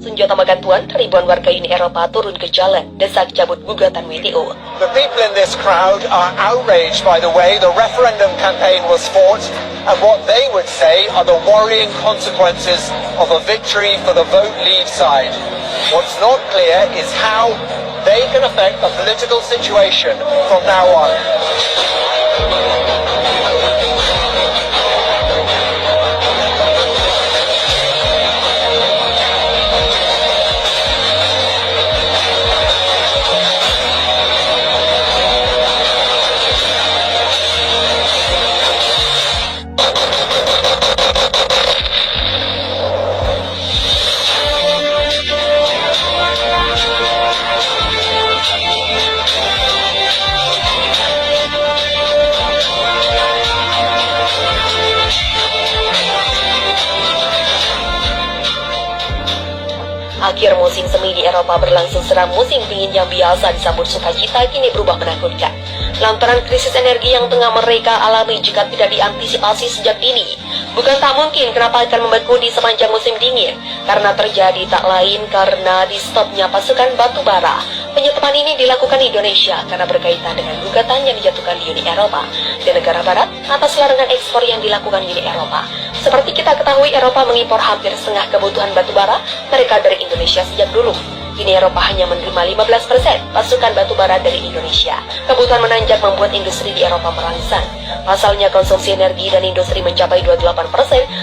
Senjata makan tuan, ribuan warga Uni Eropa turun ke jalan, desak cabut gugatan WTO. The people in this crowd are outraged by the way the referendum campaign was fought and what they would say are the worrying consequences of a victory for the vote leave side. What's not clear is how they can affect the political situation from now on. Akhir musim semi di Eropa berlangsung seram. Musim dingin yang biasa disambut sukacita kini berubah menakutkan lantaran krisis energi yang tengah mereka alami jika tidak diantisipasi sejak dini. Bukan tak mungkin kenapa akan membeku di sepanjang musim dingin, karena terjadi tak lain karena di stopnya pasukan batu bara. Penyetopan ini dilakukan Indonesia karena berkaitan dengan gugatan yang dijatuhkan di Uni Eropa dan negara barat atas larangan ekspor yang dilakukan Uni Eropa. Seperti kita ketahui, Eropa mengimpor hampir setengah kebutuhan batu bara mereka dari Indonesia sejak dulu. Uni Eropa hanya menerima 15% pasukan batu bara dari Indonesia. Kebutuhan menanjak membuat industri di Eropa merangsang. Pasalnya konsumsi energi dan industri mencapai 28%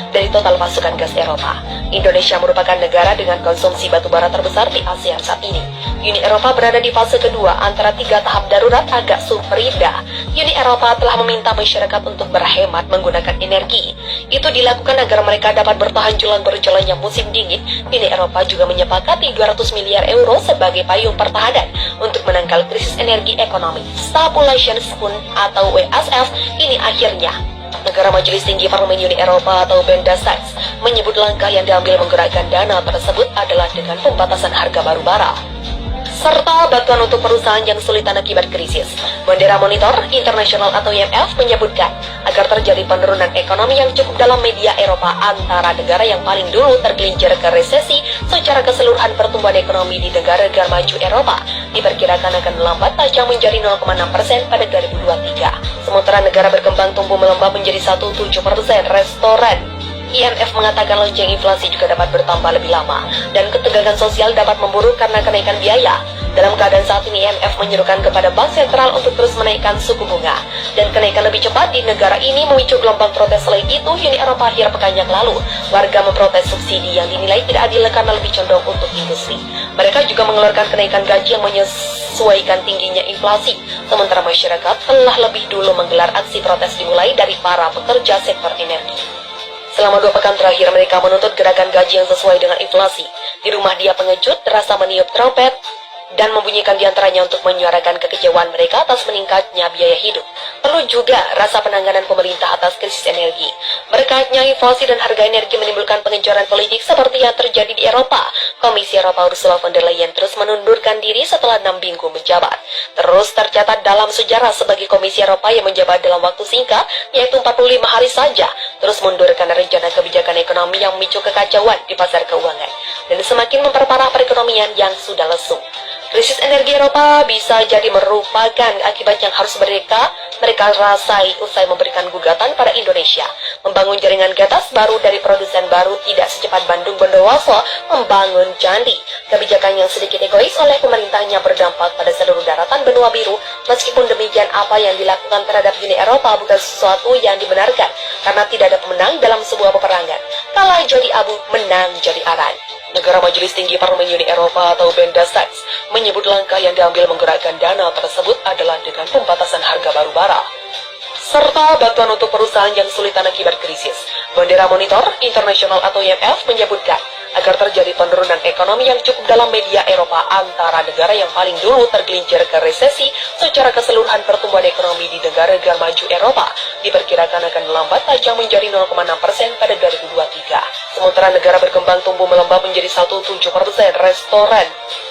dari total pasukan gas Eropa. Indonesia merupakan negara dengan konsumsi batu bara terbesar di ASEAN saat ini. Uni Eropa berada di fase kedua antara 3 tahap darurat agak super indah. Uni Eropa telah meminta masyarakat untuk berhemat menggunakan energi. Itu dilakukan agar mereka dapat bertahan jelang berjalannya musim dingin. Uni Eropa juga menyepakati 200 miliar euro sebagai payung pertahanan untuk menangkal krisis energi ekonomi. Stabilization Fund atau WSF ini akhirnya. Negara Majelis Tinggi Parlemen Uni Eropa atau Bundestag menyebut langkah yang diambil menggerakkan dana tersebut adalah dengan pembatasan harga baru bara serta bantuan untuk perusahaan yang kesulitan akibat krisis. Bendera Monitor Internasional atau IMF menyebutkan agar terjadi penurunan ekonomi yang cukup dalam media Eropa antara negara yang paling dulu tergelincir ke resesi. Secara keseluruhan pertumbuhan ekonomi di negara-negara maju Eropa diperkirakan akan melambat tajam menjadi 0,6% pada 2023. Sementara negara berkembang tumbuh melambat menjadi 1,7%. Restoran IMF mengatakan lonceng inflasi juga dapat bertambah lebih lama dan ketegangan sosial dapat memburuk karena kenaikan biaya. Dalam keadaan saat ini, IMF menyerukan kepada bank sentral untuk terus menaikkan suku bunga dan kenaikan lebih cepat di negara ini memicu gelombang protes. Selain itu, Uni Eropa akhir pekan yang lalu, warga memprotes subsidi yang dinilai tidak adil karena lebih condong untuk industri. Mereka juga mengeluarkan kenaikan gaji yang menyesuaikan tingginya inflasi, sementara masyarakat telah lebih dulu menggelar aksi protes dimulai dari para pekerja sektor energi. Selama 2 pekan terakhir, mereka menuntut gerakan gaji yang sesuai dengan inflasi. Di rumah dia pengejut, terasa meniup trompet dan membunyikan diantaranya untuk menyuarakan kekecewaan mereka atas meningkatnya biaya hidup. Perlu juga rasa penanganan pemerintah atas krisis energi. Berkatnya inflasi dan harga energi menimbulkan pengejaran politik seperti yang terjadi di Eropa. Komisi Eropa Ursula von der Leyen terus menundurkan diri setelah 6 minggu menjabat. Terus tercatat dalam sejarah sebagai Komisi Eropa yang menjabat dalam waktu singkat, yaitu 45 hari saja, terus mundur karena rencana kebijakan ekonomi yang memicu kekacauan di pasar keuangan dan semakin memperparah perekonomian yang sudah lesu. Krisis energi Eropa bisa jadi merupakan akibat yang harus mereka rasai usai memberikan gugatan pada Indonesia. Membangun jaringan gas baru dari produsen baru tidak secepat Bandung Bondowoso membangun candi. Kebijakan yang sedikit egois oleh pemerintahnya berdampak pada seluruh daratan benua biru. Meskipun demikian, apa yang dilakukan terhadap Uni Eropa bukan sesuatu yang dibenarkan karena tidak ada pemenang dalam sebuah peperangan. Kalah jadi abu, menang jadi aran. Negara Majelis Tinggi Parlemen Uni Eropa atau Bundestag menyebut langkah yang diambil menggerakkan dana tersebut adalah dengan pembatasan harga baru bara serta bantuan untuk perusahaan yang kesulitan akibat krisis. Bendera Monitor Internasional atau IMF menyebutkan agar terjadi penurunan ekonomi yang cukup dalam media Eropa antara negara yang paling dulu tergelincir ke resesi. Secara keseluruhan pertumbuhan ekonomi di negara-negara maju Eropa diperkirakan akan melambat tajam menjadi 0,6% pada 2023. Sementara negara berkembang tumbuh melambat menjadi 1,7%. Restoran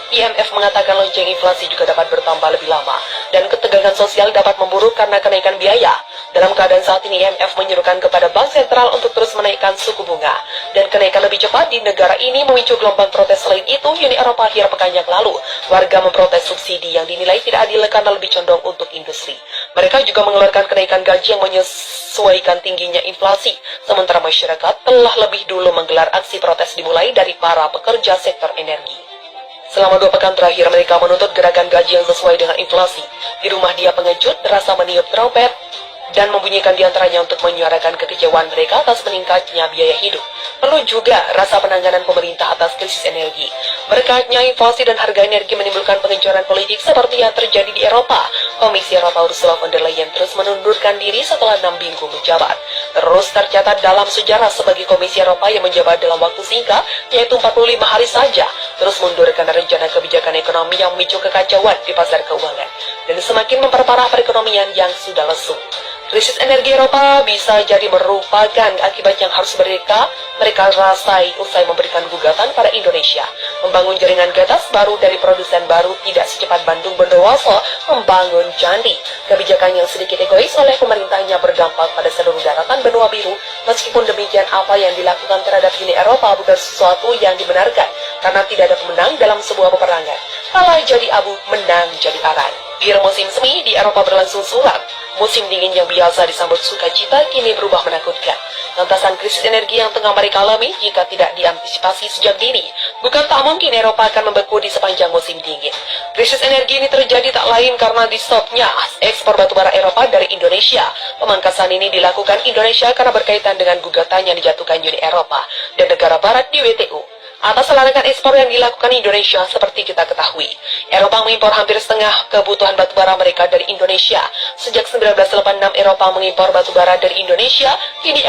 IMF mengatakan lonceng inflasi juga dapat bertambah lebih lama dan ketegangan sosial dapat memburuk karena kenaikan biaya. Dalam keadaan saat ini, IMF menyerukan kepada Bank Sentral untuk terus menaikkan suku bunga. Dan kenaikan lebih cepat di negara ini memicu gelombang protes. Selain itu, Uni Eropa akhir pekan yang lalu, warga memprotes subsidi yang dinilai tidak adil karena lebih condong untuk industri. Mereka juga mengeluarkan kenaikan gaji yang menyesuaikan tingginya inflasi, sementara masyarakat telah lebih dulu menggelar aksi protes dimulai dari para pekerja sektor energi. Selama 2 pekan terakhir, mereka menuntut gerakan gaji yang sesuai dengan inflasi. Di rumah dia pengecut, terasa meniup trompet, dan membunyikan diantaranya untuk menyuarakan kekecewaan mereka atas meningkatnya biaya hidup. Perlu juga rasa penanganan pemerintah atas krisis energi. Berkatnya inflasi dan harga energi menimbulkan pengecoran politik seperti yang terjadi di Eropa. Komisi Eropa Ursula von der Leyen terus menundurkan diri setelah 6 minggu menjabat. Terus tercatat dalam sejarah sebagai Komisi Eropa yang menjabat dalam waktu singkat, yaitu 45 hari saja, terus mundur karena rencana kebijakan ekonomi yang memicu kekacauan di pasar keuangan dan semakin memperparah perekonomian yang sudah lesu. Krisis energi Eropa bisa jadi merupakan akibat yang harus mereka rasai usai memberikan gugatan pada Indonesia. Membangun jaringan gas baru dari produsen baru tidak secepat Bandung Bondowoso membangun candi. Kebijakan yang sedikit egois oleh pemerintahnya berdampak pada seluruh daratan benua biru. Meskipun demikian, apa yang dilakukan terhadap Uni Eropa bukan sesuatu yang dibenarkan, karena tidak ada pemenang dalam sebuah peperangan. Kalah jadi abu, menang jadi arang. Di musim semi di Eropa berlangsung sulap. Musim dingin yang biasa disambut sukacita kini berubah menakutkan. Lantasan krisis energi yang tengah mereka alami jika tidak diantisipasi sejak dini. Bukan tak mungkin Eropa akan membeku di sepanjang musim dingin. Krisis energi ini terjadi tak lain karena di stopnya ekspor batubara Eropa dari Indonesia. Pemangkasan ini dilakukan Indonesia karena berkaitan dengan gugatan yang dijatuhkan Uni Eropa dan negara barat di WTO. Atas larangan ekspor yang dilakukan Indonesia, seperti kita ketahui, Eropa mengimpor hampir setengah kebutuhan batubara mereka dari Indonesia. Sejak 1986 Eropa mengimpor batubara dari Indonesia, kini